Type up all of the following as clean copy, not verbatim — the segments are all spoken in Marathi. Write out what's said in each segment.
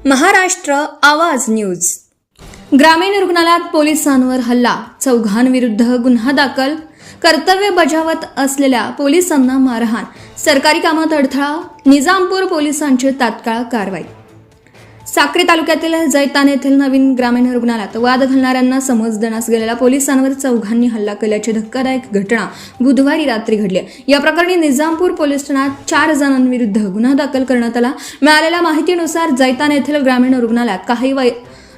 महाराष्ट्र आवाज न्यूज. ग्रामीण रुग्णालयात पोलिसांवर हल्ला, चौघांविरुद्ध गुन्हा दाखल. कर्तव्य बजावत असलेल्या पोलिसांना मारहाण, सरकारी कामात अडथळा. निजामपूर पोलिसांची तात्काळ कारवाई. साक्री तालुक्यातील जैतान येथील नवीन ग्रामीण रुग्णालयात वाद घालणाऱ्यांना समज देण्यास गेलेल्या पोलिसांवर चौघांनी हल्ला केल्याची धक्कादायक घटना बुधवारी रात्री घडली. या प्रकरणी निजामपूर पोलीस ठाण्यात 4 जणांविरुद्ध गुन्हा दाखल करण्यात आला. मिळालेल्या माहितीनुसार जैतान येथील ग्रामीण रुग्णालयात काही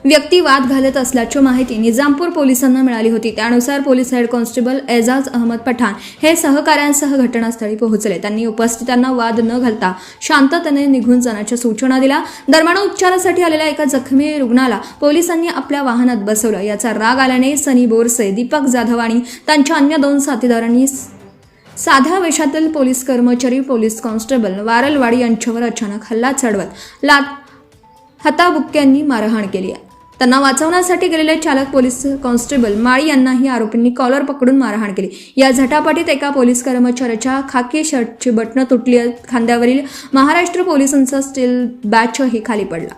व्यक्ती वाद घालत असल्याची माहिती निजामपूर पोलिसांना मिळाली होती. त्यानुसार police head constable Ejaz Ahmed Pathan हे सहकाऱ्यांसह घटनास्थळी पोहोचले. त्यांनी उपस्थितांना वाद न घालता शांततेने निघून जाण्याच्या सूचना दिल्या. दरम्यान उपचारासाठी आलेल्या एका जखमी रुग्णाला पोलिसांनी आपल्या वाहनात बसवलं. याचा राग आल्याने सनी बोरसे, दीपक जाधव आणि त्यांच्या अन्य 2 साथीदारांनी साध्या वेशातील पोलीस कर्मचारी पोलीस कॉन्स्टेबल वारलवाडी यांच्यावर अचानक हल्ला चढवत हाताबुक्क्यांनी मारहाण केली. त्यांना वाचवण्यासाठी गेलेले चालक पोलीस कॉन्स्टेबल माळी यांनाही आरोपींनी कॉलर पकडून मारहाण केली. या झटापटीत एका पोलीस कर्मचाऱ्याच्या खाकी शर्टची बटणं तुटली. खांद्यावरील महाराष्ट्र पोलिसांचा स्टील बॅचही खाली पडला.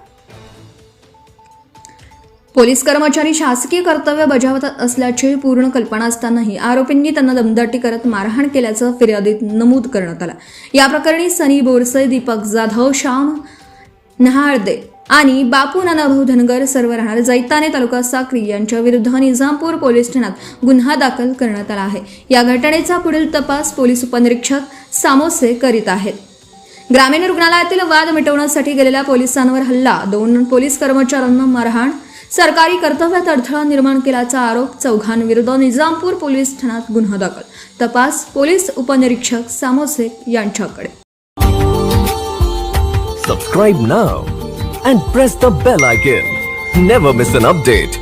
पोलीस कर्मचारी शासकीय कर्तव्य बजावत असल्याची पूर्ण कल्पना असतानाही आरोपींनी त्यांना दमदाटी करत मारहाण केल्याचं फिर्यादीत नमूद करण्यात आलं. या प्रकरणी सनी बोरसे, दीपक जाधव, श्याम नहाळदे आणि बापू नानाभाऊ धनगर सर्व राहणार जैताने तालुका साक्री यांच्या विरुद्ध निजामपूर पोलीस ठाण्यात गुन्हा दाखल करण्यात आला आहे. या घटनेचा पुढील तपास पोलीस उपनिरीक्षक सामोसे करीत आहेत. ग्रामीण रुग्णालयातील वाद मिटवण्यासाठी गेलेल्या पोलिसांवर हल्ला, 2 पोलीस कर्मचाऱ्यांना मारहाण, सरकारी कर्तव्यात अडथळा निर्माण केल्याचा आरोप. चौघांविरुद्ध निजामपूर पोलीस ठाण्यात गुन्हा दाखल. तपास पोलीस उपनिरीक्षक सामोसे यांच्याकडे. Subscribe now and press the bell icon. Never miss an update.